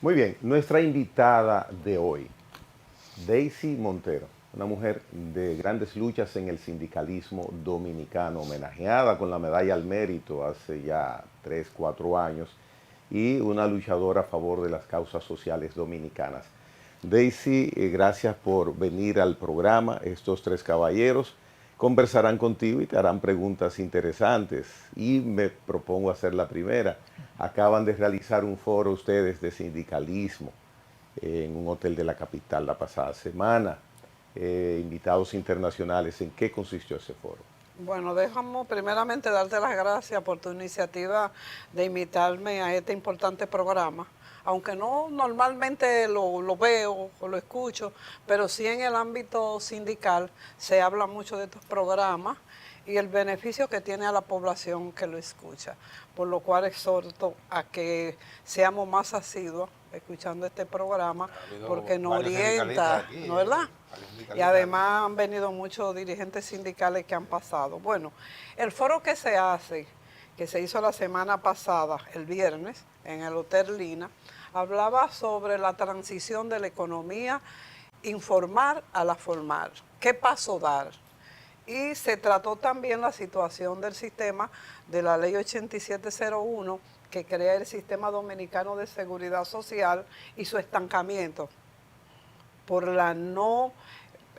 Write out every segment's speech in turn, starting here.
Muy bien, nuestra invitada de hoy, Daisy Montero, una mujer de grandes luchas en el sindicalismo dominicano, homenajeada con la Medalla al Mérito hace ya 3, 4 años, y una luchadora a favor de las causas sociales dominicanas. Daisy, gracias por venir al programa. Estos tres caballeros conversarán contigo y te harán preguntas interesantes. Y me propongo hacer la primera. Acaban de realizar un foro ustedes de sindicalismo en un hotel de la capital la pasada semana. Invitados internacionales. ¿En qué consistió ese foro? Bueno, déjame primeramente darte las gracias por tu iniciativa de invitarme a este importante programa. Aunque no normalmente lo veo o lo escucho, pero sí en el ámbito sindical se habla mucho de estos programas y el beneficio que tiene a la población que lo escucha. Por lo cual exhorto a que seamos más asiduos escuchando este programa porque nos orienta, aquí, ¿no es verdad? Y además han venido muchos dirigentes sindicales que han pasado. Bueno, el foro que se hace, que se hizo la semana pasada, el viernes, en el Hotel Lina, hablaba sobre la transición de la economía informal a la formal. ¿Qué paso dar? Y se trató también la situación del sistema de la Ley 8701, que crea el Sistema Dominicano de Seguridad Social y su estancamiento por la no,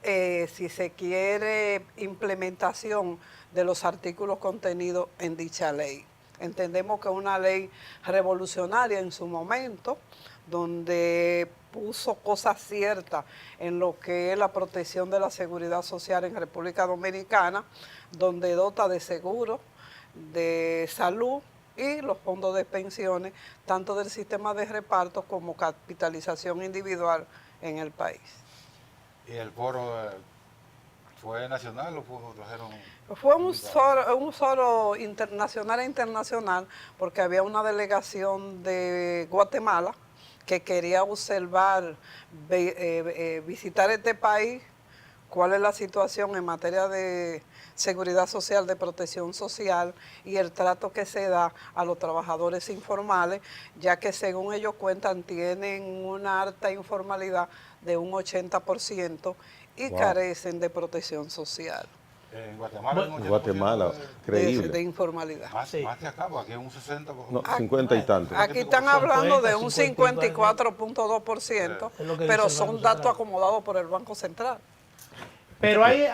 si se quiere, implementación de los artículos contenidos en dicha ley. Entendemos que es una ley revolucionaria en su momento, donde puso cosas ciertas en lo que es la protección de la seguridad social en República Dominicana, donde dota de seguros, de salud y los fondos de pensiones, tanto del sistema de reparto como capitalización individual en el país. ¿Y el foro fue nacional o trajeron? Fue un foro nacional e internacional porque había una delegación de Guatemala que quería observar, visitar este país, cuál es la situación en materia de seguridad social, de protección social y el trato que se da a los trabajadores informales, ya que según ellos cuentan tienen una alta informalidad de un 80% y carecen de protección social. En Guatemala, En Guatemala, creíble. De informalidad. Más que acá, aquí es un 60%. No, 50 y tanto. Aquí están hablando de un 54.2%, pero son datos acomodados por el Banco Central. Pero hay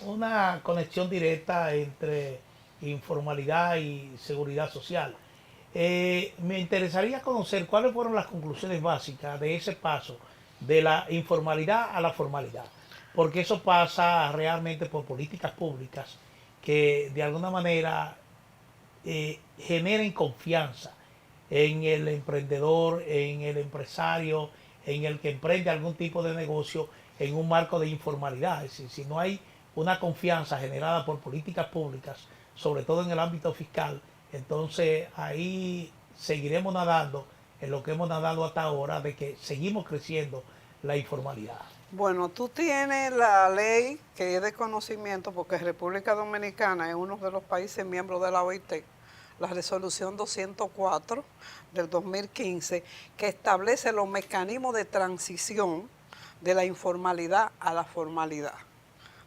una conexión directa entre informalidad y seguridad social. Me interesaría conocer cuáles fueron las conclusiones básicas de ese paso de la informalidad a la formalidad, porque eso pasa realmente por políticas públicas que de alguna manera generen confianza en el emprendedor, en el empresario, en el que emprende algún tipo de negocio en un marco de informalidad. Es decir, si no hay una confianza generada por políticas públicas, sobre todo en el ámbito fiscal, entonces ahí seguiremos nadando en lo que hemos nadado hasta ahora, de que seguimos creciendo la informalidad. Bueno, tú tienes la ley que es de conocimiento, porque República Dominicana es uno de los países miembros de la OIT, la resolución 204 del 2015, que establece los mecanismos de transición de la informalidad a la formalidad,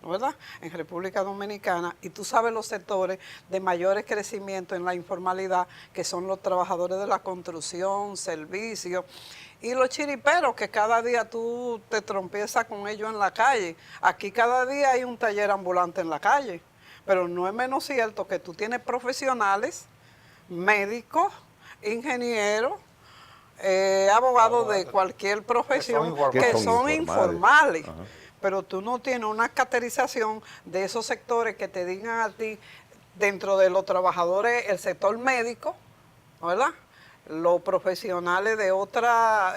¿verdad? En República Dominicana, y tú sabes los sectores de mayores crecimientos en la informalidad, que son los trabajadores de la construcción, servicios, y los chiriperos, que cada día tú te trompiezas con ellos en la calle. Aquí cada día hay un taller ambulante en la calle, pero no es menos cierto que tú tienes profesionales, médicos, ingenieros, abogados de cualquier profesión que son informales. Pero tú no tienes una caracterización de esos sectores que te digan a ti, dentro de los trabajadores, el sector médico, ¿verdad? Los profesionales de otra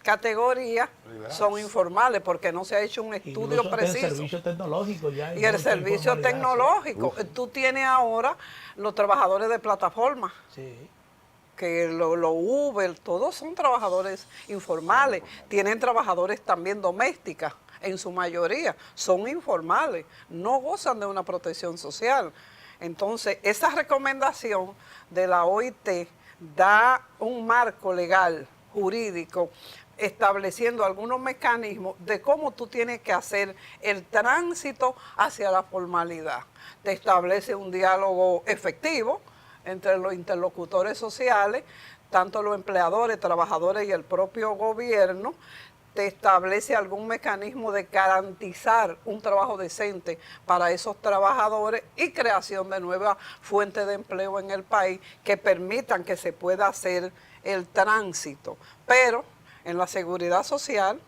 categoría son informales porque no se ha hecho un estudio incluso preciso. El servicio tecnológico ya. Y el servicio tecnológico. Tú tienes ahora los trabajadores de plataforma. Sí. Que los Uber, todos son trabajadores informales. Tienen trabajadores también domésticas, en su mayoría. Son informales, no gozan de una protección social. Entonces, esa recomendación de la OIT da un marco legal, jurídico, estableciendo algunos mecanismos de cómo tú tienes que hacer el tránsito hacia la formalidad. Te establece un diálogo efectivo entre los interlocutores sociales, tanto los empleadores, trabajadores y el propio gobierno. Te establece algún mecanismo de garantizar un trabajo decente para esos trabajadores y creación de nuevas fuentes de empleo en el país que permitan que se pueda hacer el tránsito. Pero en la seguridad social,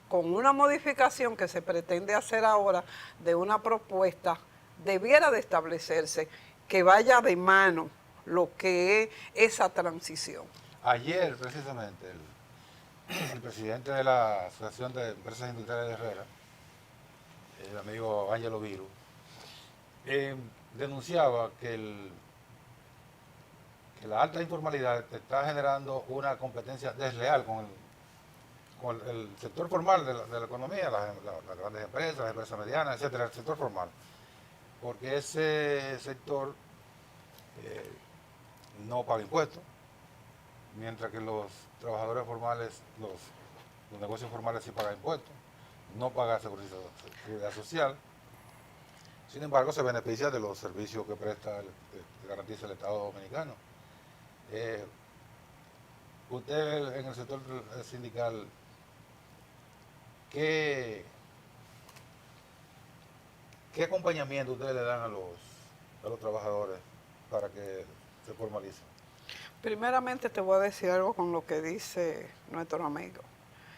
con una modificación que se pretende hacer ahora de una propuesta, debiera de establecerse que vaya de mano lo que es esa transición. Ayer, precisamente, el presidente de la Asociación de Empresas Industriales de Herrera, el amigo Ángelo Viru, denunciaba que la alta informalidad está generando una competencia desleal con el sector formal de la economía, las grandes empresas, las empresas medianas, etcétera, el sector formal. Porque ese sector no paga impuestos, mientras que los trabajadores formales, los negocios formales sí pagan impuestos, no pagan seguridad social. Sin embargo, se beneficia de los servicios que presta, que garantiza el Estado dominicano. Usted en el sector sindical, ¿qué acompañamiento ustedes le dan a los trabajadores para que se formalicen? Primeramente te voy a decir algo con lo que dice nuestro amigo.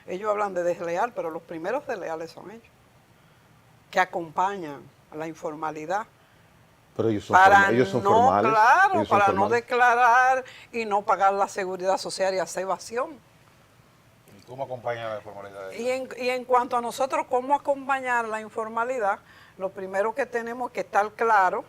Ellos hablan de desleal, pero los primeros desleales son ellos, que acompañan a la informalidad. Pero ellos son, ellos son no, formales. claro, Ellos son para formales. no declarar y no pagar la seguridad social y hacer evasión. ¿Y cómo acompaña la formalidad de ellos? Y en cuanto a nosotros, cómo acompañar la informalidad, lo primero que tenemos que estar claro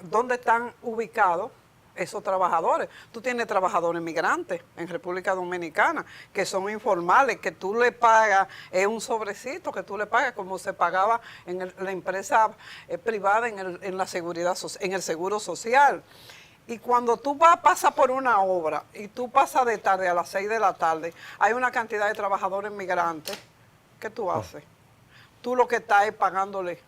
dónde están ubicados esos trabajadores. Tú tienes trabajadores migrantes en República Dominicana que son informales, que tú le pagas, es un sobrecito que tú le pagas como se pagaba en la empresa privada en la seguridad, en el seguro social. Y cuando tú pasas por una obra y tú pasas de tarde a las 6 de la tarde, hay una cantidad de trabajadores migrantes. ¿Qué tú haces? Tú lo que estás es pagándole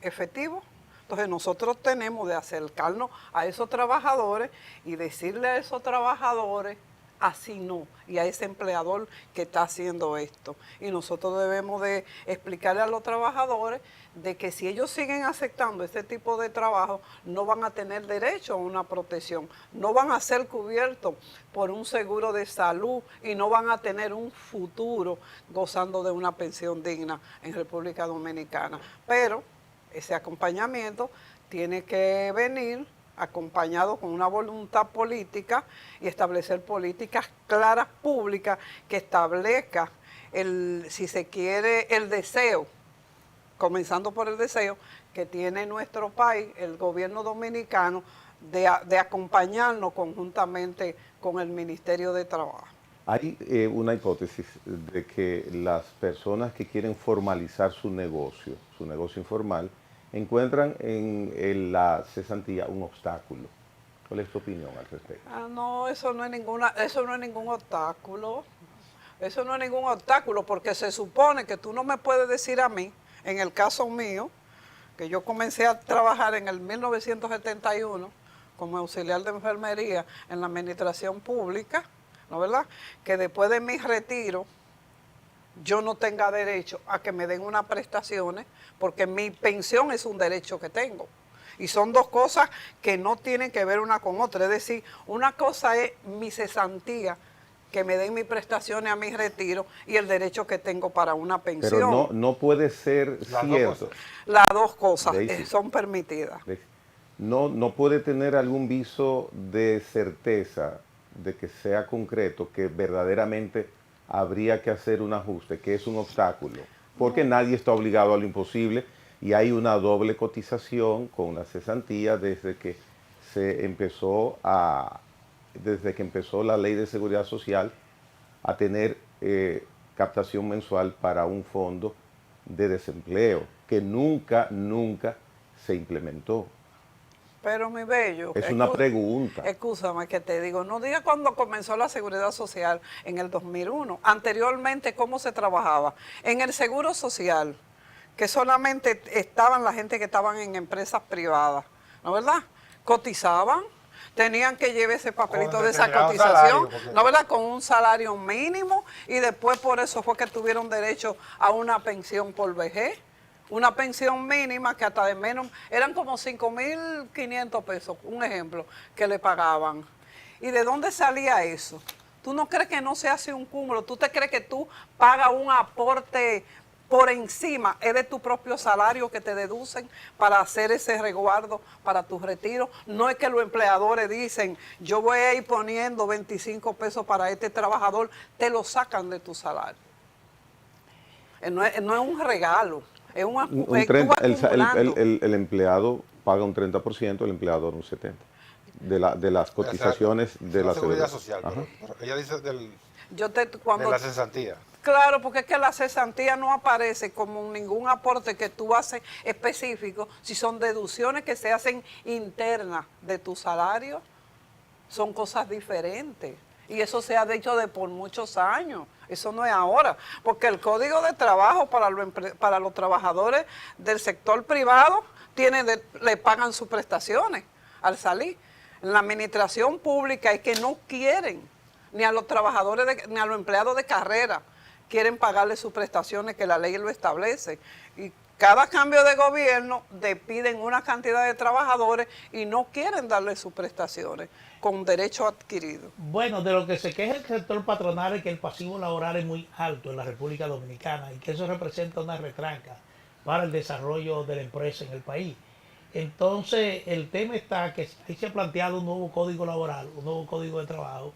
efectivo. Entonces nosotros tenemos de acercarnos a esos trabajadores y decirle a esos trabajadores así no, y a ese empleador que está haciendo esto. Y nosotros debemos de explicarle a los trabajadores de que si ellos siguen aceptando este tipo de trabajo, no van a tener derecho a una protección, no van a ser cubiertos por un seguro de salud y no van a tener un futuro gozando de una pensión digna en República Dominicana. Pero ese acompañamiento tiene que venir acompañado con una voluntad política y establecer políticas claras públicas que establezca, si se quiere, el deseo, comenzando por el deseo que tiene nuestro país, el gobierno dominicano, de acompañarnos conjuntamente con el Ministerio de Trabajo. Hay una hipótesis de que las personas que quieren formalizar su negocio informal, encuentran en la cesantía un obstáculo. ¿Cuál es tu opinión al respecto? No, eso no es ningún obstáculo. Eso no es ningún obstáculo porque se supone que tú no me puedes decir a mí, en el caso mío, que yo comencé a trabajar en el 1971 como auxiliar de enfermería en la administración pública, ¿no verdad? Que después de mi retiro yo no tenga derecho a que me den unas prestaciones porque mi pensión es un derecho que tengo. Y son dos cosas que no tienen que ver una con otra. Es decir, una cosa es mi cesantía, que me den mis prestaciones a mi retiro y el derecho que tengo para una pensión. Pero no puede ser cierto. Las dos cosas Daisy, son permitidas. Daisy, no puede tener algún viso de certeza de que sea concreto, que verdaderamente habría que hacer un ajuste, que es un obstáculo, porque nadie está obligado a lo imposible y hay una doble cotización con una cesantía desde que empezó la ley de seguridad social a tener captación mensual para un fondo de desempleo que nunca se implementó. Pero mi bello, Es una pregunta. Escúchame que te digo, no diga cuando comenzó la seguridad social en el 2001. Anteriormente, ¿cómo se trabajaba? En el seguro social, que solamente estaban la gente que estaban en empresas privadas, ¿no verdad? Cotizaban, tenían que llevar ese papelito Con de esa determinado cotización, salario, porque- ¿no verdad? Con un salario mínimo y después por eso fue que tuvieron derecho a una pensión por vejez. Una pensión mínima que hasta de menos, eran como 5.500 pesos, un ejemplo, que le pagaban. ¿Y de dónde salía eso? ¿Tú no crees que no se hace un cúmulo? ¿Tú te crees que tú pagas un aporte por encima? Es de tu propio salario que te deducen para hacer ese resguardo para tu retiro. No es que los empleadores dicen, yo voy a ir poniendo 25 pesos para este trabajador, te lo sacan de tu salario. No es un regalo. Es Un tú 30, vas acumulando. el empleado paga un 30%, el empleador un 70%. De las cotizaciones de la seguridad social. Ajá. Pero ella dice de Cuando, la cesantía. claro, porque es que la cesantía no aparece como ningún aporte que tú haces específico, si son deducciones que se hacen internas de tu salario, son cosas diferentes. Y eso se ha dicho de por muchos años. Eso no es ahora. Porque el Código de Trabajo para los trabajadores del sector privado le pagan sus prestaciones al salir. En la administración pública es que no quieren, ni a los trabajadores, ni a los empleados de carrera, quieren pagarle sus prestaciones que la ley lo establece. Y cada cambio de gobierno despiden una cantidad de trabajadores y no quieren darle sus prestaciones con derecho adquirido. Bueno, de lo que se queja el sector patronal es que el pasivo laboral es muy alto en la República Dominicana y que eso representa una retranca para el desarrollo de la empresa en el país. Entonces, el tema está que ahí se ha planteado un nuevo código laboral, un nuevo código de trabajo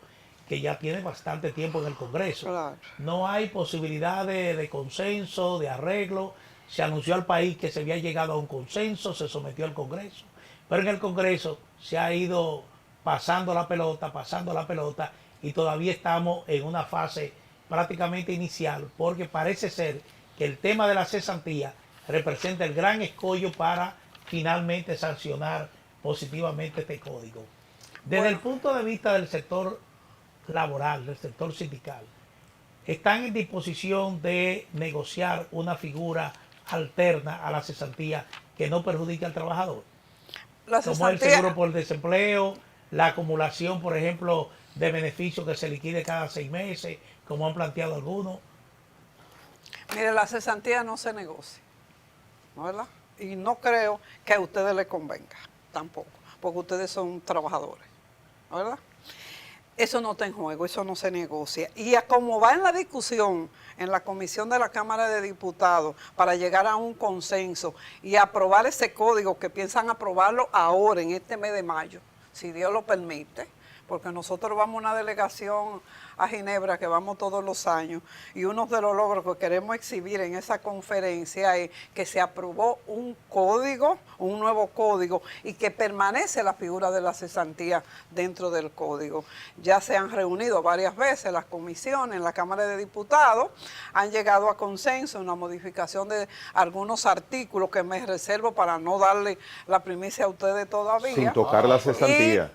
que ya tiene bastante tiempo en el Congreso. Claro. No hay posibilidad de consenso, de arreglo. Se anunció al país que se había llegado a un consenso, se sometió al Congreso, pero en el Congreso se ha ido pasando la pelota y todavía estamos en una fase prácticamente inicial porque parece ser que el tema de la cesantía representa el gran escollo para finalmente sancionar positivamente este código. Desde el punto de vista del sector laboral, del sector sindical, ¿están en disposición de negociar una figura alterna a la cesantía que no perjudique al trabajador? Como el seguro por desempleo, la acumulación, por ejemplo, de beneficios que se liquide cada 6 meses, como han planteado algunos. Mire, la cesantía no se negocia, ¿no verdad? Y no creo que a ustedes les convenga tampoco, porque ustedes son trabajadores, ¿no verdad? Eso no está en juego, eso no se negocia. Y a como va en la discusión en la comisión de la Cámara de Diputados para llegar a un consenso y aprobar ese código que piensan aprobarlo ahora, en este mes de mayo, si Dios lo permite, porque nosotros vamos a una delegación a Ginebra que vamos todos los años y uno de los logros que queremos exhibir en esa conferencia es que se aprobó un código, un nuevo código y que permanece la figura de la cesantía dentro del código. Ya se han reunido varias veces las comisiones en la Cámara de Diputados, han llegado a consenso, una modificación de algunos artículos que me reservo para no darle la primicia a ustedes todavía. Sin tocar la cesantía.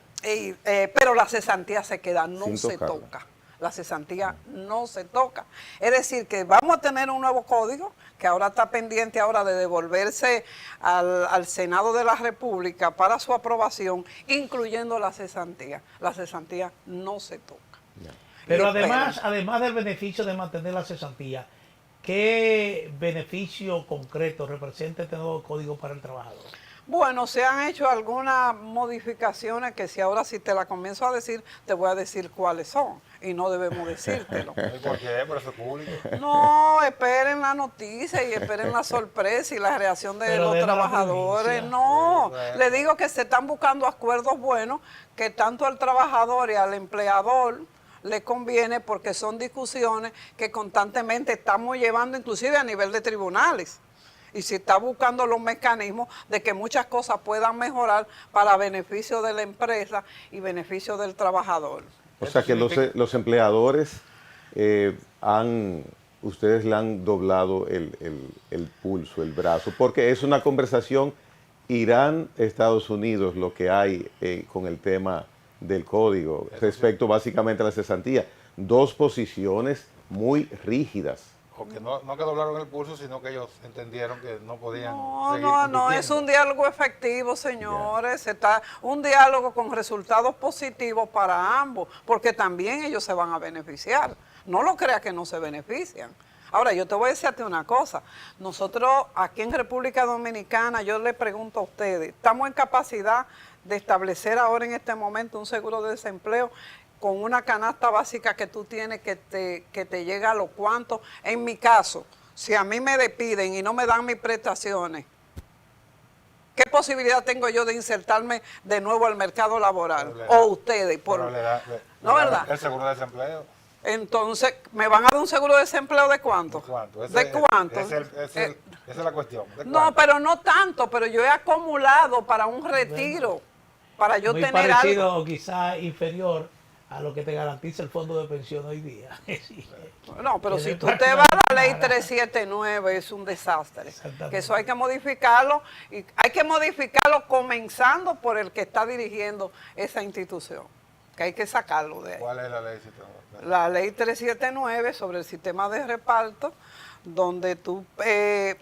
Pero la cesantía se queda, no Sin se tocarla. toca. La cesantía no se toca. Es decir, que vamos a tener un nuevo código que ahora está pendiente ahora de devolverse al Senado de la República para su aprobación, incluyendo la cesantía. La cesantía no se toca. Pero Y además del beneficio de mantener la cesantía, ¿qué beneficio concreto representa este nuevo código para el trabajador? Bueno, se han hecho algunas modificaciones que si ahora sí te la comienzo a decir, te voy a decir cuáles son y no debemos decírtelo. ¿Y por qué? Por eso es público. No, esperen la noticia y esperen la sorpresa y la reacción de Pero los de la trabajadores. primicia. No, Bueno. le digo que se están buscando acuerdos buenos que tanto al trabajador y al empleador le conviene porque son discusiones que constantemente estamos llevando inclusive a nivel de tribunales. Y se está buscando los mecanismos de que muchas cosas puedan mejorar para beneficio de la empresa y beneficio del trabajador. O sea que los empleadores ustedes le han doblado el pulso, el brazo, porque es una conversación Irán, Estados Unidos, lo que hay con el tema del código respecto básicamente a la cesantía. Dos posiciones muy rígidas. O que no que doblaron el pulso, sino que ellos entendieron que no podían seguir No, es compitiendo. un diálogo efectivo, señores. Está un diálogo con resultados positivos para ambos, porque también ellos se van a beneficiar. No lo creas que no se benefician. Ahora, yo te voy a decirte una cosa. Nosotros aquí en República Dominicana, yo le pregunto a ustedes, ¿estamos en capacidad de establecer ahora en este momento un seguro de desempleo con una canasta básica que tú tienes que te llega a los cuantos? En mi caso, si a mí me despiden y no me dan mis prestaciones, ¿qué posibilidad tengo yo de insertarme de nuevo al mercado laboral? O ustedes, Pero ¿no, verdad? El seguro de desempleo. Entonces, ¿me van a dar un seguro de desempleo de cuánto? ¿Cuánto? ¿De cuánto? Esa es la cuestión. ¿De No, cuánto? pero no tanto, pero yo he acumulado para un retiro, para yo Muy tener parecido algo. o quizá inferior a lo que te garantiza el fondo de pensión hoy día. Sí. No, pero si Tiene tú te vas a la ley nada. 379 es un desastre. Exactamente. Que eso hay que modificarlo y hay que modificarlo comenzando por el que está dirigiendo esa institución, que hay que sacarlo de ahí. ¿Cuál es la ley? La ley 379 sobre el sistema de reparto, donde tú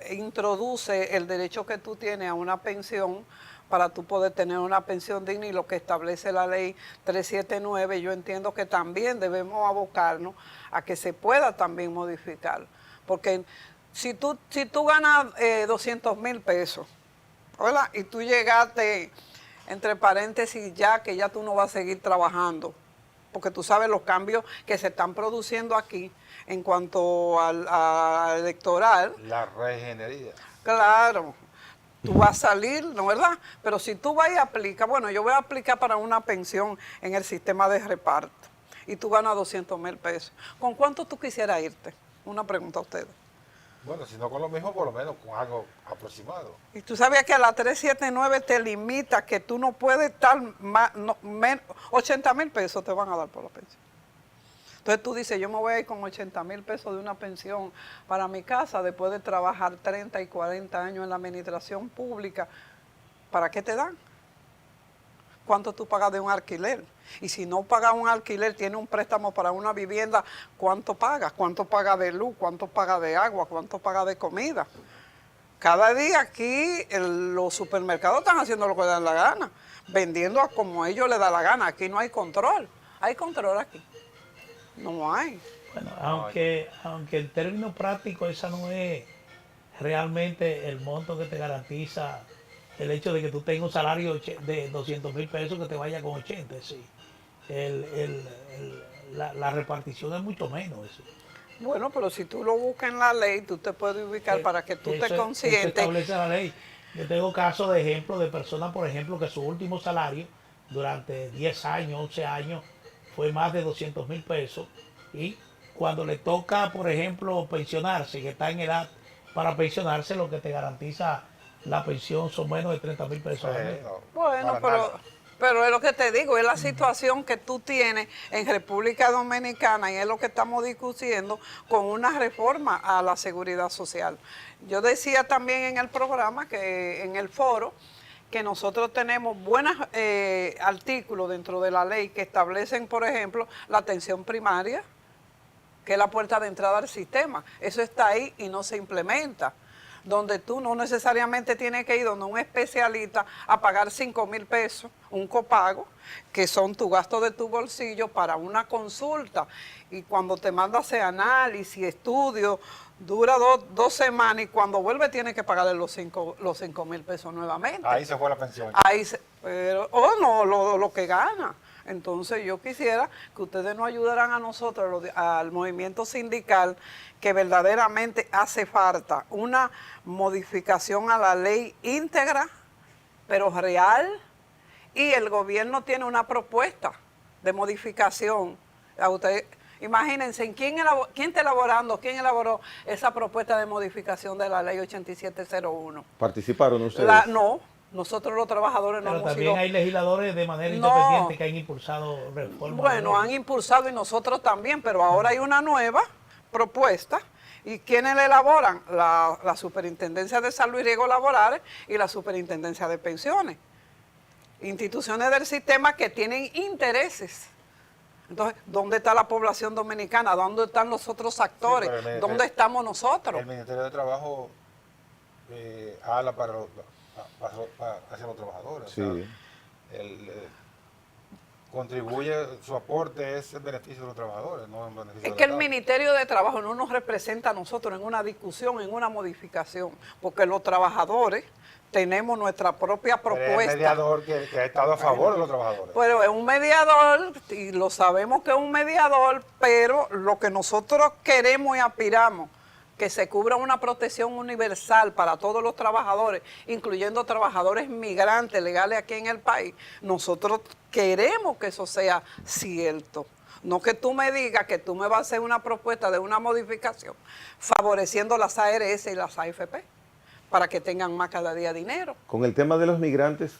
introduces el derecho que tú tienes a una pensión para tú poder tener una pensión digna, y lo que establece la ley 379, yo entiendo que también debemos abocarnos a que se pueda también modificar. Porque si tú ganas 200,000 pesos, ¿verdad? Y tú llegaste, entre paréntesis, que ya tú no vas a seguir trabajando, porque tú sabes los cambios que se están produciendo aquí en cuanto al electoral. La regenería. Claro, tú vas a salir, ¿no verdad? Pero si tú vas y aplicas, bueno, yo voy a aplicar para una pensión en el sistema de reparto y tú ganas 200,000 pesos. ¿Con cuánto tú quisieras irte? Una pregunta a ustedes. Bueno, si no con lo mismo, por lo menos con algo aproximado. Y tú sabías que la 379 te limita que tú no puedes estar más, 80,000 pesos te van a dar por la pensión. Entonces tú dices, yo me voy a ir con 80,000 pesos de una pensión para mi casa después de trabajar 30 y 40 años en la administración pública. ¿Para qué te dan? ¿Cuánto tú pagas de un alquiler? Y si no pagas un alquiler, tienes un préstamo para una vivienda, ¿cuánto pagas? ¿Cuánto pagas de luz? ¿Cuánto pagas de agua? ¿Cuánto pagas de comida? Cada día aquí los supermercados están haciendo lo que les da la gana, vendiendo a como a ellos les da la gana. Aquí no hay control. ¿Hay control aquí? No hay. Bueno, aunque en términos prácticos esa no es realmente el monto que te garantiza el hecho de que tú tengas un salario de 200,000 pesos que te vaya con 80, sí. La repartición es mucho menos. Eso. Bueno, pero si tú lo buscas en la ley, tú te puedes ubicar para que tú Eso te conscientes. establece la ley. Yo tengo casos de ejemplo de personas, por ejemplo, que su último salario durante 10 años, 11 años, fue más de 200,000 pesos, y cuando le toca, por ejemplo, pensionarse, que está en edad para pensionarse, lo que te garantiza la pensión son menos de 30,000 pesos al mes. Bueno, pero es lo que te digo, es la situación que tú tienes en República Dominicana y es lo que estamos discutiendo con una reforma a la seguridad social. Yo decía también en el programa, que en el foro, que nosotros tenemos buenos artículos dentro de la ley que establecen, por ejemplo, la atención primaria, que es la puerta de entrada al sistema. Eso está ahí y no se implementa. Donde tú no necesariamente tienes que ir donde un especialista a pagar 5,000 pesos, un copago, que son tu gasto de tu bolsillo para una consulta. Y cuando te manda a hacer análisis, estudio, dura dos semanas, y cuando vuelve tienes que pagarle los 5,000 pesos nuevamente. Ahí se fue la pensión. Lo que gana. Entonces yo quisiera que ustedes nos ayudaran a nosotros, al movimiento sindical, que verdaderamente hace falta una modificación a la ley íntegra, pero real, y el gobierno tiene una propuesta de modificación. Imagínense, ¿quién está elaborando, quién elaboró esa propuesta de modificación de la ley 8701? ¿Participaron ustedes? No. Nosotros los trabajadores no Pero hemos también sido... hay legisladores de manera independiente que han impulsado reformas. Bueno, han impulsado y nosotros también, pero ahora hay una nueva propuesta ¿Y quiénes la elaboran? La Superintendencia de Salud y Riesgos Laborales y la Superintendencia de Pensiones. Instituciones del sistema que tienen intereses. Entonces, ¿dónde está la población dominicana? ¿Dónde están los otros actores? Sí, ¿Dónde estamos nosotros? El Ministerio de Trabajo habla hacia los trabajadores. Sí. O sea, contribuye, su aporte es el beneficio de los trabajadores, no en beneficio Es del que el Estado. Ministerio de Trabajo no nos representa a nosotros en una discusión, en una modificación, porque los trabajadores tenemos nuestra propia Pero es el propuesta. mediador que ha estado a favor de los trabajadores. Pero es un mediador, y lo sabemos que es un mediador, pero lo que nosotros queremos y aspiramos, que se cubra una protección universal para todos los trabajadores, incluyendo trabajadores migrantes legales aquí en el país, nosotros queremos que eso sea cierto. No que tú me digas que tú me vas a hacer una propuesta de una modificación favoreciendo las ARS y las AFP para que tengan más cada día dinero. Con el tema de los migrantes,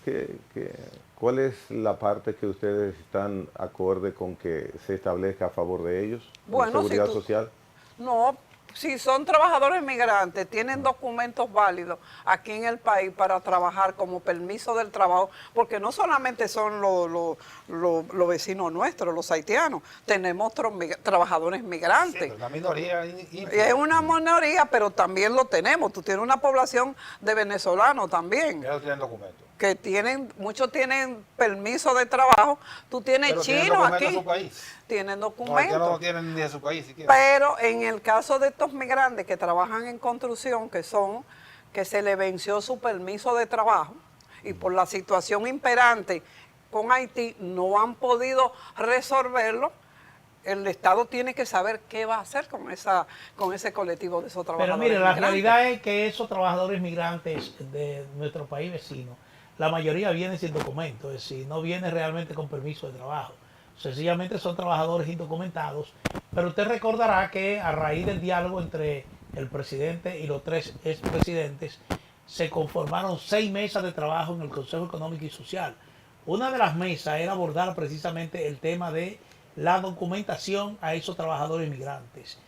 ¿cuál es la parte que ustedes están acorde con que se establezca a favor de ellos? Bueno, ¿La seguridad si tú- social? No, si son trabajadores migrantes, tienen documentos válidos aquí en el país para trabajar como permiso del trabajo, porque no solamente son los vecinos nuestros, los haitianos, tenemos otros trabajadores Sí, migrantes. pero una minoría Y es una minoría, pero también lo tenemos. Tú tienes una población de venezolanos también, ellos tienen documentos. que tienen, muchos tienen permiso de trabajo. Tú tienes Pero tienen chinos documentos aquí, de su país. tienen Los haitianos documentos. no tienen ni de su país siquiera. Pero en el caso de estos migrantes que trabajan en construcción, que se le venció su permiso de trabajo y por la situación imperante con Haití no han podido resolverlo, el Estado tiene que saber qué va a hacer con ese colectivo de esos Pero trabajadores mire, la migrantes. realidad es que esos trabajadores migrantes de nuestro país vecino, la mayoría vienen sin documentos, es decir, no vienen realmente con permiso de trabajo. Sencillamente son trabajadores indocumentados. Pero usted recordará que a raíz del diálogo entre el presidente y los 3 expresidentes, se conformaron 6 mesas de trabajo en el Consejo Económico y Social. Una de las mesas era abordar precisamente el tema de la documentación a esos trabajadores migrantes.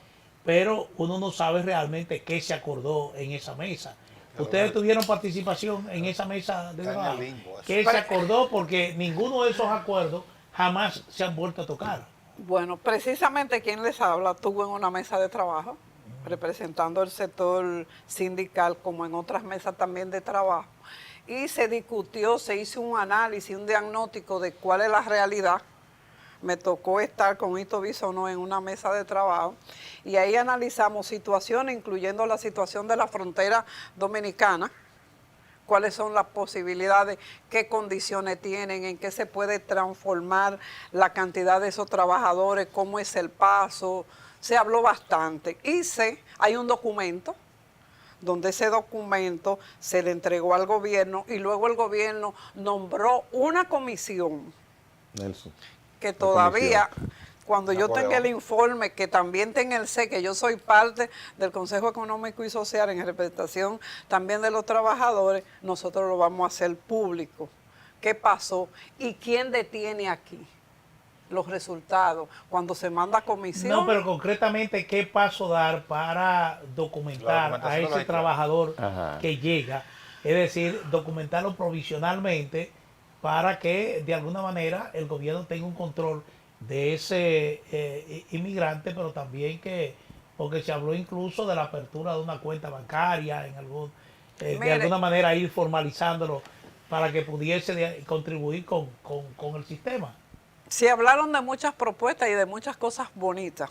Pero uno no sabe realmente qué se acordó en esa mesa. ¿Ustedes tuvieron participación en esa mesa de Está en el trabajo? limbo eso. ¿Qué se acordó? Porque ninguno de esos acuerdos jamás se han vuelto a tocar. Bueno, precisamente quien les habla estuvo en una mesa de trabajo, representando el sector sindical, como en otras mesas también de trabajo, y se discutió, se hizo un análisis, un diagnóstico de cuál es la realidad. Me tocó estar con Ito Bisonó en una mesa de trabajo y ahí analizamos situaciones, incluyendo la situación de la frontera dominicana, cuáles son las posibilidades, qué condiciones tienen, en qué se puede transformar la cantidad de esos trabajadores, cómo es el paso. Se habló bastante. Hay un documento, donde ese documento se le entregó al gobierno y luego el gobierno nombró una comisión Nelson. que La todavía, comisión. cuando yo Napoleón. tenga el informe, que también tenga el C, que yo soy parte del Consejo Económico y Social en representación también de los trabajadores, nosotros lo vamos a hacer público. ¿Qué pasó? ¿Y quién detiene aquí los resultados? Cuando se manda a comisión. No, pero concretamente, ¿qué paso dar para documentar La a documentación ese la trabajador Ajá. que llega? Es decir, documentarlo provisionalmente para que de alguna manera el gobierno tenga un control de ese inmigrante, pero también porque se habló incluso de la apertura de una cuenta bancaria, de Mire. alguna manera ir formalizándolo para que pudiese contribuir con el sistema. Se hablaron de muchas propuestas y de muchas cosas bonitas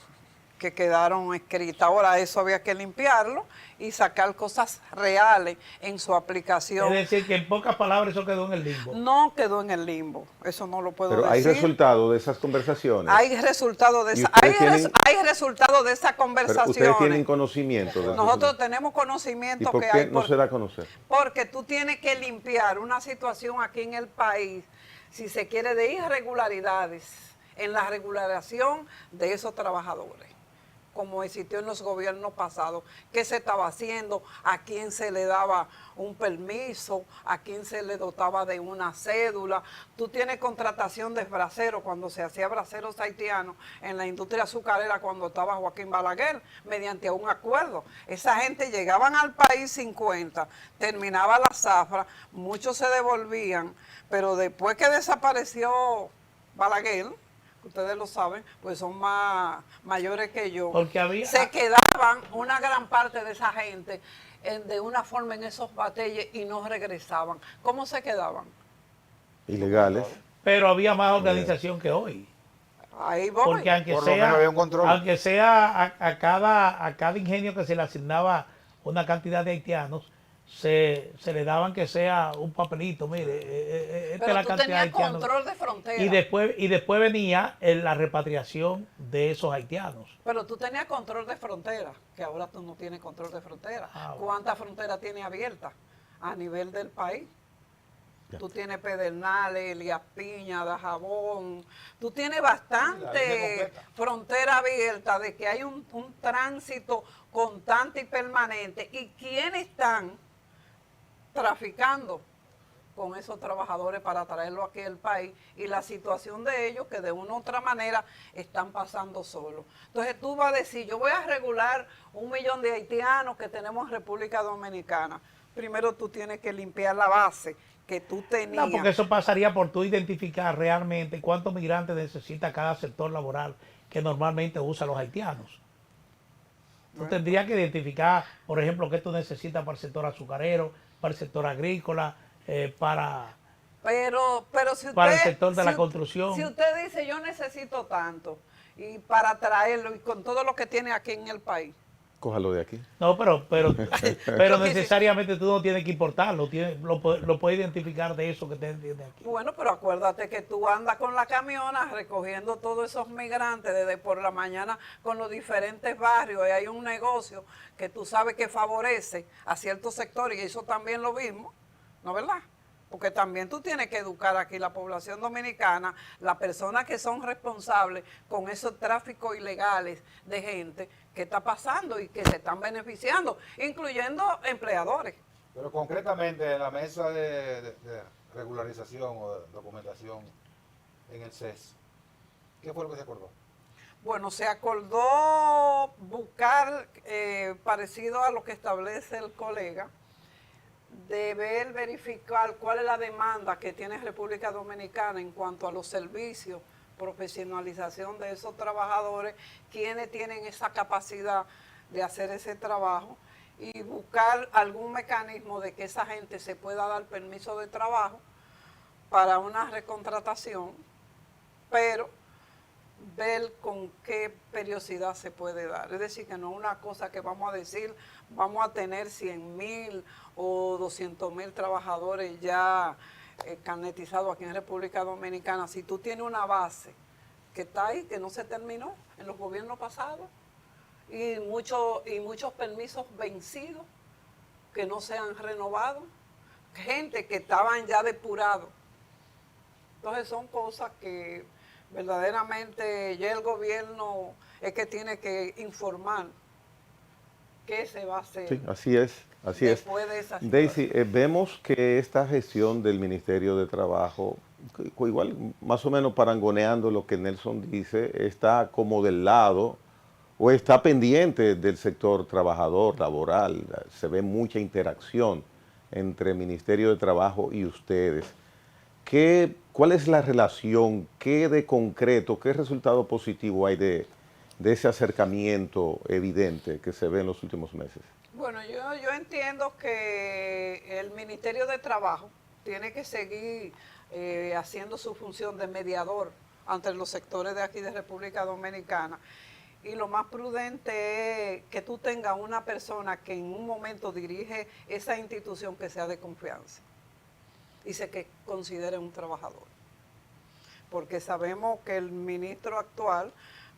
que quedaron escritas. Ahora eso había que limpiarlo y sacar cosas reales en su aplicación. Es decir, que en pocas palabras eso quedó en el limbo. No quedó en el limbo, eso no lo puedo Pero hay decir. resultado de esas conversaciones. Hay resultado de ¿Y esa, ustedes tienen- hay resultado de esas Pero ustedes tienen conversaciones. conocimiento de eso. Nosotros tenemos ¿Y conocimiento por que qué hay no se da a conocer? porque tú tienes que limpiar una situación aquí en el país, si se quiere, de irregularidades en la regularización de esos trabajadores. como existió en los gobiernos pasados. ¿Qué se estaba haciendo? ¿A quién se le daba un permiso? ¿A quién se le dotaba de una cédula? Tú tienes contratación de braceros, cuando se hacía braceros haitianos en la industria azucarera, cuando estaba Joaquín Balaguer, mediante un acuerdo. Esa gente llegaban al país 50, terminaba la zafra, muchos se devolvían, pero después que desapareció Balaguer, ustedes lo saben, pues son mayores que yo, Porque había, se quedaban una gran parte de esa gente de una forma en esos batalles y no regresaban. ¿Cómo se quedaban? Ilegales. pero había más organización que hoy. Ahí voy. Porque Por lo menos había un control. aunque sea a cada ingenio que se le asignaba una cantidad de haitianos, se le daban que sea un papelito, mire, esta Pero es la tú cantidad de tenías haitianos. control de frontera. Y después venía la repatriación de esos haitianos. Pero tú tenías control de frontera, que ahora tú no tienes control de frontera. Bueno. ¿Cuántas fronteras tienes abiertas a nivel del país? Ya. Tú tienes Pedernales, Elías Piña, Dajabón. Tú tienes La bastante línea completa. frontera abierta de que hay un tránsito constante y permanente. ¿Y quiénes están traficando con esos trabajadores para traerlo aquí al país? Y la situación de ellos que de una u otra manera están pasando solos. Entonces tú vas a decir, yo voy a regular 1 millón de haitianos que tenemos en República Dominicana. Primero tú tienes que limpiar la base que tú tenías. No, porque eso pasaría por tú identificar realmente cuántos migrantes necesita cada sector laboral que normalmente usan los haitianos. Tú tendrías que identificar, por ejemplo, qué tú necesitas para el sector azucarero, para el sector agrícola, Pero si usted, para el sector de si la u- construcción. Si usted dice, yo necesito tanto, y para traerlo, y con todo lo que tiene aquí en el país. Cójalo de aquí. No, pero Yo quise- necesariamente tú no tienes que importarlo, lo puedes identificar de eso que te tiene aquí. Bueno, pero acuérdate que tú andas con la camiona recogiendo todos esos migrantes desde por la mañana con los diferentes barrios, y hay un negocio que tú sabes que favorece a ciertos sectores, y eso también lo vimos, ¿no es verdad? Porque también tú tienes que educar aquí la población dominicana, las personas que son responsables con esos tráficos ilegales de gente que está pasando y que se están beneficiando, incluyendo empleadores. Pero concretamente en la mesa de regularización o de documentación en el CES, ¿qué fue lo que se acordó? Bueno, se acordó buscar, parecido a lo que establece el colega, deber verificar cuál es la demanda que tiene República Dominicana en cuanto a los servicios, profesionalización de esos trabajadores, quienes tienen esa capacidad de hacer ese trabajo, y buscar algún mecanismo de que esa gente se pueda dar permiso de trabajo para una recontratación, pero ver con qué periodicidad se puede dar. Es decir, que no es una cosa que vamos a decir, vamos a tener 100,000 o 200,000 trabajadores ya carnetizados aquí en República Dominicana. Si tú tienes una base que está ahí, que no se terminó en los gobiernos pasados, y muchos permisos vencidos que no se han renovado, gente que estaban ya depurados. Entonces son cosas que verdaderamente ya el gobierno es que tiene que informar qué se va a hacer. Sí, así es, así es. después de esa Daisy, situación. vemos que esta gestión del Ministerio de Trabajo, igual más o menos parangoneando lo que Nelson dice, está como del lado o está pendiente del sector trabajador, laboral. Se ve mucha interacción entre el Ministerio de Trabajo y ustedes. ¿Cuál es la relación? ¿Qué de concreto, qué resultado positivo hay de ese acercamiento evidente que se ve en los últimos meses? Bueno, yo entiendo que el Ministerio de Trabajo tiene que seguir haciendo su función de mediador entre los sectores de aquí de República Dominicana. Y lo más prudente es que tú tengas una persona que en un momento dirige esa institución que sea de confianza y se que considere un trabajador. Porque sabemos que el ministro actual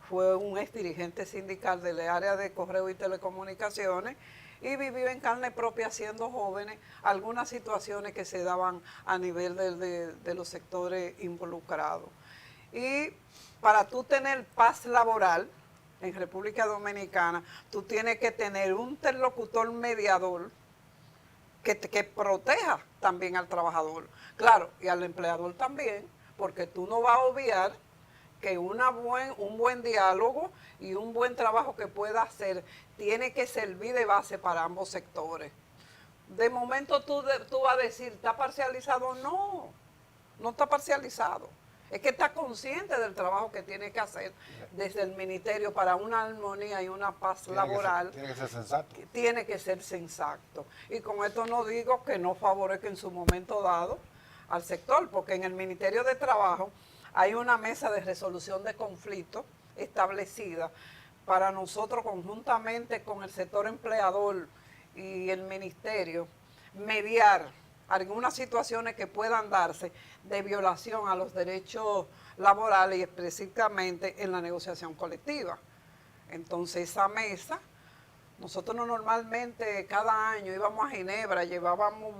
fue un ex dirigente sindical del área de correo y telecomunicaciones y vivió en carne propia, siendo jóvenes, algunas situaciones que se daban a nivel de los sectores involucrados. Y para tú tener paz laboral, en República Dominicana, tú tienes que tener un interlocutor mediador que proteja también al trabajador. Claro, y al empleador también, porque tú no vas a obviar que un buen diálogo y un buen trabajo que pueda hacer tiene que servir de base para ambos sectores. De momento tú vas a decir, ¿está parcializado? No, no está parcializado. Es que está consciente del trabajo que tiene que hacer desde el ministerio para una armonía y una paz laboral. Tiene que ser sensato. Tiene que ser sensato. Y con esto no digo que no favorezca en su momento dado al sector, porque en el Ministerio de Trabajo hay una mesa de resolución de conflictos establecida para nosotros conjuntamente con el sector empleador y el ministerio mediar algunas situaciones que puedan darse de violación a los derechos laborales y específicamente en la negociación colectiva. Entonces esa mesa, nosotros normalmente cada año íbamos a Ginebra, llevábamos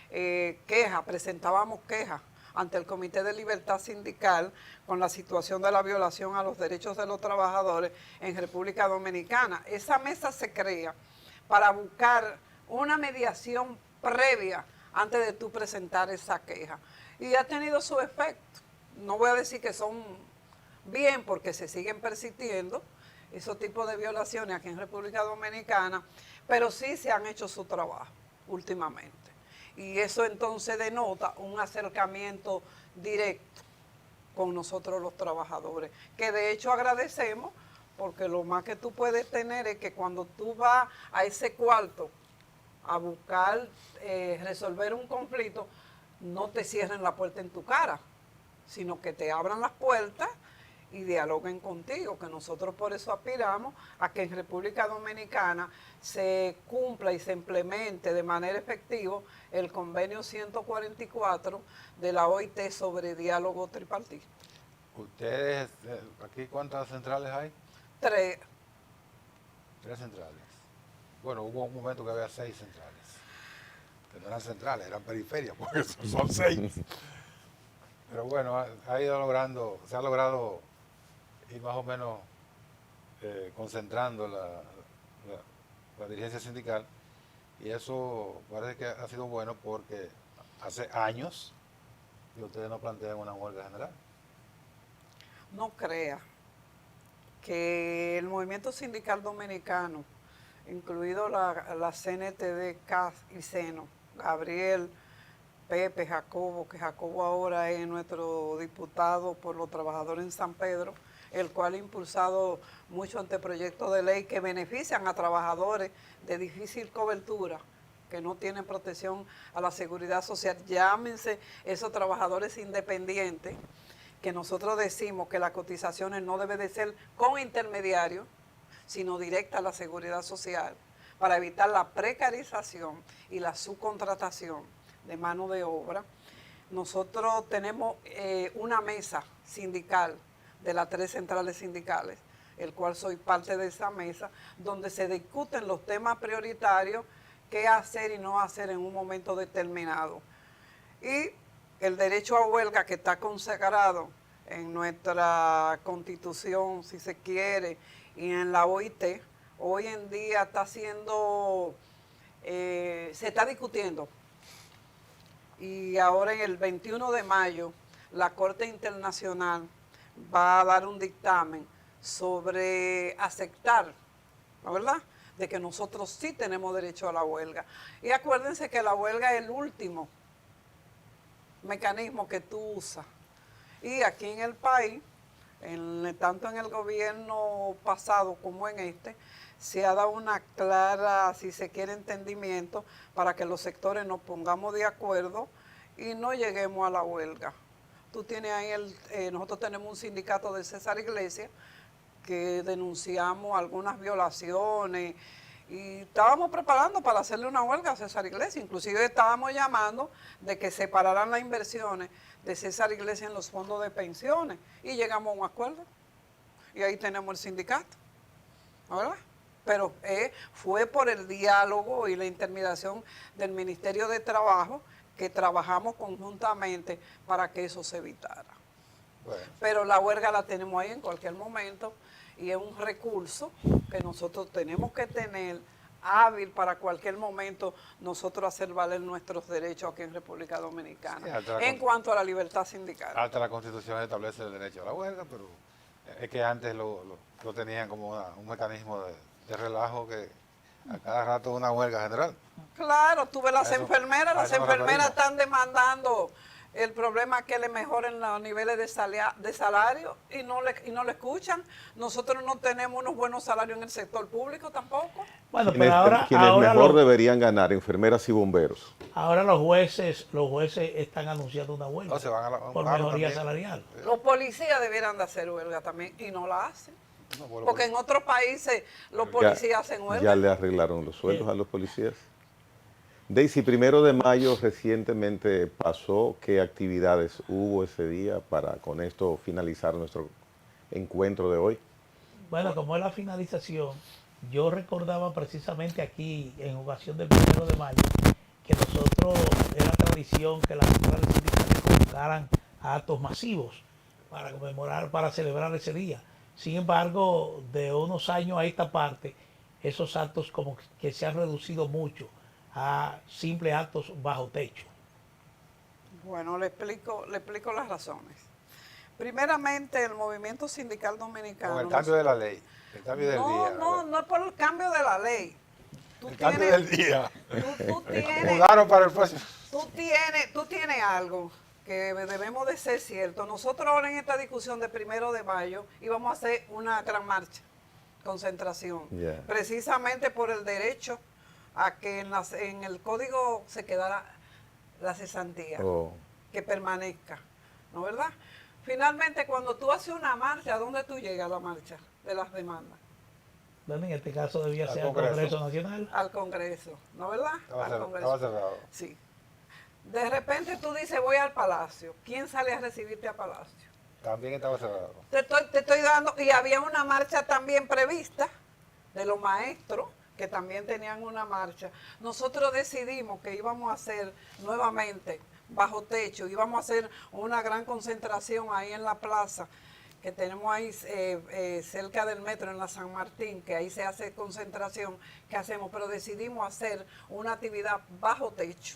quejas, presentábamos quejas ante el Comité de Libertad Sindical con la situación de la violación a los derechos de los trabajadores en República Dominicana. Esa mesa se crea para buscar una mediación previa antes de tú presentar esa queja. Y ha tenido su efecto. No voy a decir que son bien porque se siguen persistiendo esos tipos de violaciones aquí en República Dominicana, pero sí se han hecho su trabajo últimamente. Y eso entonces denota un acercamiento directo con nosotros los trabajadores, que de hecho agradecemos, porque lo más que tú puedes tener es que cuando tú vas a ese cuarto a buscar resolver un conflicto, no te cierren la puerta en tu cara, sino que te abran las puertas y dialoguen contigo, que nosotros por eso aspiramos a que en República Dominicana se cumpla y se implemente de manera efectiva el convenio 144 de la OIT sobre diálogo tripartito. ¿Ustedes, aquí cuántas centrales hay? 3. 3 centrales. Bueno, hubo un momento que había 6 centrales. Que no eran centrales, eran periferias, porque son 6. Pero bueno, se ha logrado ir más o menos concentrando la dirigencia sindical, y eso parece que ha sido bueno porque hace años que ustedes no plantean una huelga general. No crea que el movimiento sindical dominicano, incluido la CNTD, CAS y SENO, Gabriel, Pepe, Jacobo, que Jacobo ahora es nuestro diputado por los trabajadores en San Pedro, el cual ha impulsado muchos anteproyectos de ley que benefician a trabajadores de difícil cobertura, que no tienen protección a la seguridad social. Llámense esos trabajadores independientes, que nosotros decimos que las cotizaciones no deben de ser con intermediarios, sino directa a la seguridad social, para evitar la precarización y la subcontratación de mano de obra. Nosotros tenemos una mesa sindical de las 3 centrales sindicales, el cual soy parte de esa mesa, donde se discuten los temas prioritarios, qué hacer y no hacer en un momento determinado. Y el derecho a huelga, que está consagrado en nuestra Constitución, si se quiere, y en la OIT, hoy en día está siendo, se está discutiendo. Y ahora en el 21 de mayo, la Corte Internacional va a dar un dictamen sobre aceptar, ¿no, verdad?, de que nosotros sí tenemos derecho a la huelga. Y acuérdense que la huelga es el último mecanismo que tú usas. Y aquí en el país, tanto en el gobierno pasado como en este, se ha dado una clara, si se quiere, entendimiento para que los sectores nos pongamos de acuerdo y no lleguemos a la huelga. Tú tienes ahí, nosotros tenemos un sindicato de César Iglesias que denunciamos algunas violaciones y estábamos preparando para hacerle una huelga a César Iglesias. Inclusive estábamos llamando de que separaran las inversiones de César Iglesias en los fondos de pensiones y llegamos a un acuerdo. Y ahí tenemos el sindicato, ¿verdad? Pero fue por el diálogo y la intermediación del Ministerio de Trabajo que trabajamos conjuntamente para que eso se evitara. Bueno. Pero la huelga la tenemos ahí en cualquier momento y es un recurso que nosotros tenemos que tener hábil para cualquier momento nosotros hacer valer nuestros derechos aquí en República Dominicana, Sí, en cuanto a la libertad sindical. hasta la Constitución establece el derecho a la huelga, pero es que antes lo tenían como un mecanismo de relajo, que a cada rato una huelga general. Claro, tuve las Eso- enfermeras, a las eso nos enfermeras referimos. están demandando el problema es que le mejoren los niveles de salario y no le escuchan. Nosotros no tenemos unos buenos salarios en el sector público tampoco. Bueno, Quienes, pero ahora, quienes ahora, mejor los, deberían ganar, enfermeras y bomberos. ahora los jueces están anunciando una huelga No, se van a un por paro mejoría también. salarial. Los policías debieran de hacer huelga también y no la hacen. No, por lo Porque en otros países los policías hacen Ya huelga. le arreglaron los sueldos a los policías. Daisy, 1 de mayo recientemente pasó. ¿Qué actividades hubo ese día para con esto finalizar nuestro encuentro de hoy? Bueno, como es la finalización, yo recordaba precisamente aquí, en ocasión del 1 de mayo, que nosotros era tradición que las centrales sindicales convocaran a actos masivos para conmemorar, para celebrar ese día. Sin embargo, de unos años a esta parte, esos actos como que se han reducido mucho a simples actos bajo techo. Bueno, le explico las razones. Primeramente, el movimiento sindical dominicano. Con el cambio de la ley, el cambio del día. No es por el cambio de la ley. Tú El cambio del día. tú tienes, Mudaron para el próximo. tú tienes algo que debemos de ser cierto. Nosotros ahora en esta discusión de 1 de mayo íbamos a hacer una gran marcha, concentración, Yeah. precisamente por el derecho a que en el código se quedara la cesantía, Oh, que permanezca, ¿no verdad? Finalmente, cuando tú haces una marcha, ¿a dónde tú llegas a la marcha de las demandas? Bueno, en este caso debía Al ser el Congreso. Congreso Nacional. Al Congreso, ¿no verdad? Al Estaba cerrado. Sí. De repente tú dices, voy al Palacio. ¿Quién sale a recibirte al Palacio? También estaba cerrado. Te estoy dando, y había una marcha también prevista de los maestros, que también tenían una marcha. Nosotros decidimos que íbamos a hacer nuevamente bajo techo, íbamos a hacer una gran concentración ahí en la plaza, que tenemos ahí cerca del metro en la San Martín, que ahí se hace concentración, que hacemos, pero decidimos hacer una actividad bajo techo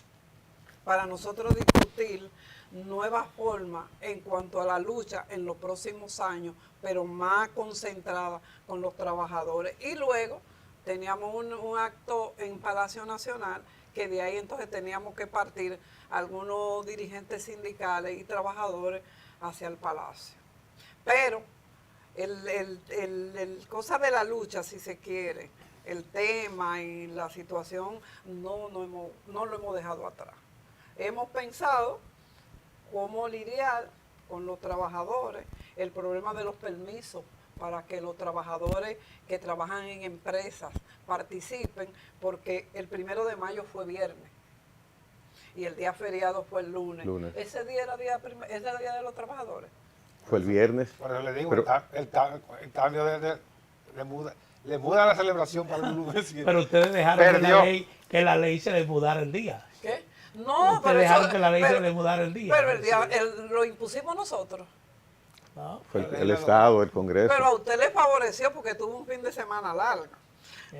para nosotros discutir nuevas formas en cuanto a la lucha en los próximos años, pero más concentrada con los trabajadores. Y luego teníamos un acto en Palacio Nacional, que de ahí entonces teníamos que partir algunos dirigentes sindicales y trabajadores hacia el Palacio. Pero el cosa de la lucha, si se quiere, el tema y la situación, no lo hemos dejado atrás. Hemos pensado cómo lidiar con los trabajadores, el problema de los permisos para que los trabajadores que trabajan en empresas participen, porque el 1 de mayo fue viernes y el día feriado fue el lunes. Lunes. Ese día era ese día de los trabajadores. fue el viernes. Por eso le digo, Pero- el cambio le muda la celebración para el lunes. Pero ustedes dejaron Perdió. que la ley se les mudara el día. ¿Qué? No, Ustedes dejaron que la ley se les mudara el día. Pero lo impusimos nosotros. ¿No? Fue el Estado, el Congreso. Pero a usted le favoreció porque tuvo un fin de semana largo.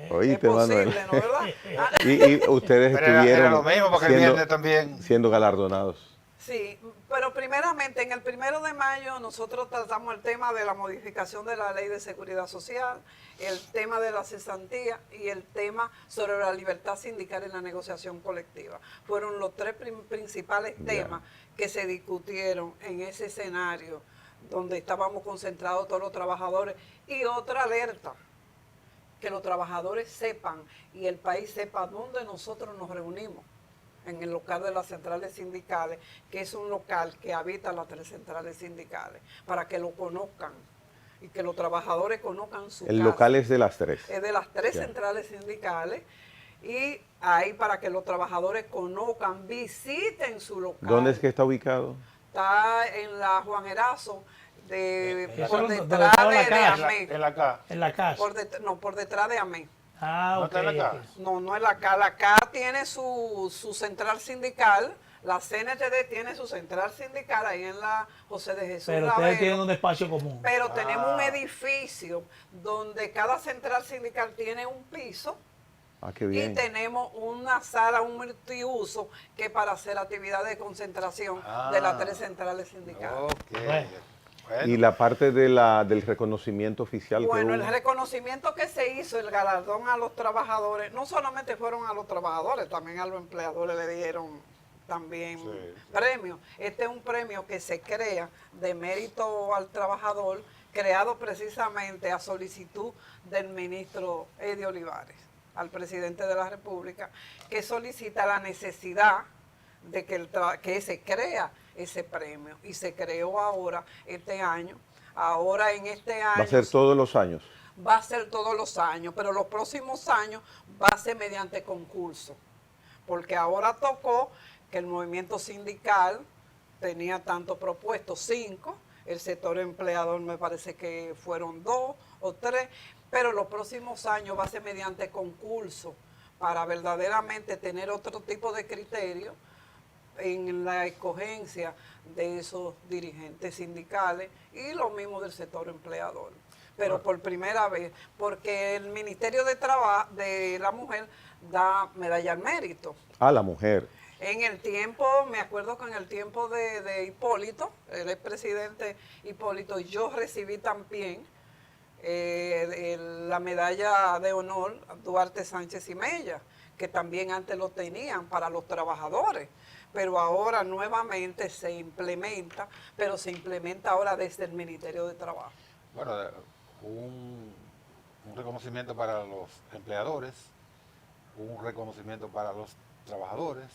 Oíste, es posible, Manuel. ¿no verdad? Ah, Y ustedes Pero era estuvieron lo mismo, porque el viernes también. siendo galardonados. sí, pero primeramente en el 1 de mayo nosotros tratamos el tema de la modificación de la Ley de Seguridad Social, el tema de la cesantía y el tema sobre la libertad sindical en la negociación colectiva. Fueron los tres principales temas que se discutieron en ese escenario donde estábamos concentrados todos los trabajadores. Y otra alerta, que los trabajadores sepan y el país sepa dónde nosotros nos reunimos, en el local de las centrales sindicales, que es un local que habita las 3 centrales sindicales, para que lo conozcan y que los trabajadores conozcan su El casa. local es de las 3. Es de las 3 Ya. centrales sindicales, y ahí para que los trabajadores conozcan, visiten su local. ¿Dónde es que está ubicado? Está en la Juan Erazo, Eso por donde detrás estaba la de casa. Amé. En la K. En la casa. Por detrás de Amé. Ah, ¿No ok. está en la ok. casa? No es la CA. La CA tiene su central sindical, La CNTD tiene su central sindical ahí en la José de Jesús Pero Ravelo, ustedes tienen un espacio común. pero tenemos un edificio donde cada central sindical tiene un piso Ah, qué y bien. tenemos una sala, un multiuso que para hacer actividades de concentración de las 3 centrales sindicales. Ok. Bueno. Bueno, Y la parte de del reconocimiento oficial que Bueno, el hubo. reconocimiento que se hizo, el galardón a los trabajadores, no solamente fueron a los trabajadores, también a los empleadores le dieron también Sí. premios. Este es un premio que se crea de mérito al trabajador, creado precisamente a solicitud del ministro Eddie Olivares, al presidente de la República, que solicita la necesidad de que se crea ese premio. Y se creó ahora, este año. Ahora en este año Va a ser todos los años. va a ser todos los años, pero los próximos años va a ser mediante concurso. Porque ahora tocó que el movimiento sindical tenía tanto propuestos, 5, el sector empleador me parece que fueron 2 o 3, pero los próximos años va a ser mediante concurso para verdaderamente tener otro tipo de criterio en la escogencia de esos dirigentes sindicales y lo mismo del sector empleador. Pero por primera vez, porque el Ministerio de Trabajo de la Mujer da medalla al mérito. A la mujer. En el tiempo, me acuerdo que en el tiempo de Hipólito, el expresidente Hipólito, yo recibí también la medalla de honor a Duarte Sánchez y Mella, que también antes lo tenían para los trabajadores, pero ahora nuevamente se implementa, pero se implementa ahora desde el Ministerio de Trabajo. bueno, un reconocimiento para los empleadores, un reconocimiento para los trabajadores.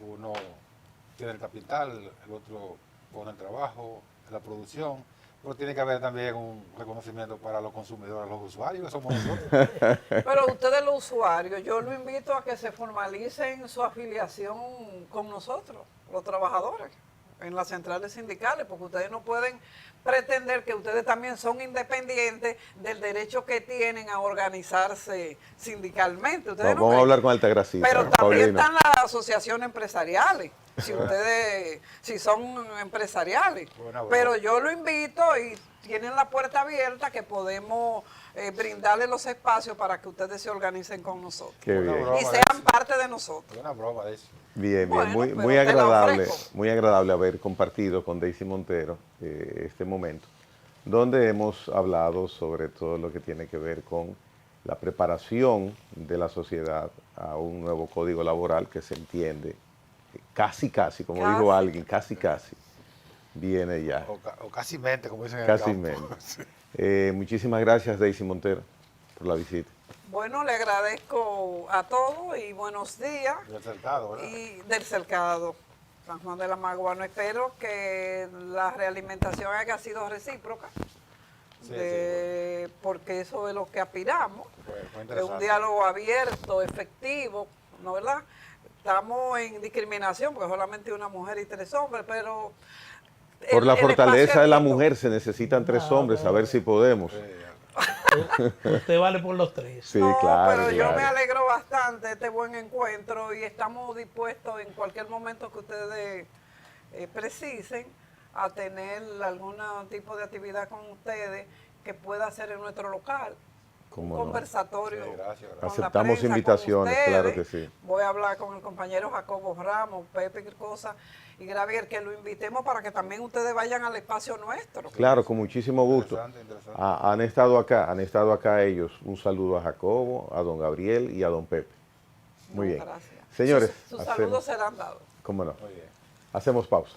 Uno tiene el capital, el otro pone el trabajo, la producción, pero tiene que haber también un reconocimiento para los consumidores, los usuarios, que somos nosotros. Pero ustedes los usuarios, yo los invito a que se formalicen su afiliación con nosotros, los trabajadores, en las centrales sindicales, porque ustedes no pueden pretender que ustedes también son independientes del derecho que tienen a organizarse sindicalmente. Ustedes no Vamos a creen. hablar con Altagracita. Pero también Paulino. están las asociaciones empresariales, si son empresariales. Buena broma. Pero yo lo invito y tienen la puerta abierta que podemos brindarles los espacios para que ustedes se organicen con nosotros. Qué Una bien. broma Y de sean eso. parte de nosotros. Es una broma de eso. Bien, bien, Bueno, muy, pero muy te la agradable, ofrezco. muy agradable haber compartido con Daisy Montero este momento, donde hemos hablado sobre todo lo que tiene que ver con la preparación de la sociedad a un nuevo código laboral que se entiende casi, como Casi. dijo alguien, casi, viene ya, O casi mente, como dicen en el casi campo. mente. Muchísimas gracias, Daisy Montero, por la visita. Bueno, le agradezco a todos y buenos días. Del cercado, ¿verdad? Y del cercado San Juan de la Maguana. Espero que la realimentación haya sido recíproca, Sí, porque eso es lo que aspiramos. Fue Es un interesante. diálogo abierto, efectivo, ¿no verdad? Estamos en discriminación porque solamente una mujer y 3 hombres, pero... Por la el fortaleza espacio de la es lindo. mujer se necesitan 3 hombres, a ver si podemos. Usted vale por los 3. Sí, No, claro, pero yo claro. me alegro bastante de este buen encuentro y estamos dispuestos en cualquier momento que ustedes precisen a tener algún tipo de actividad con ustedes que pueda hacer en nuestro local. Cómo Un no. conversatorio. Sí, gracias, con la Aceptamos prensa, con invitaciones, ustedes. claro que sí. Voy a hablar con el compañero Jacobo Ramos, Pepe Cosa y Gravier, que lo invitemos para que también ustedes vayan al espacio nuestro. Claro, con muchísimo gusto. Interesante. Han estado acá ellos. Un saludo a Jacobo, a don Gabriel y a don Pepe. Muy No, bien. gracias. Señores, Sus hacemos- saludos serán dados. cómo no. Muy bien. Hacemos pausa.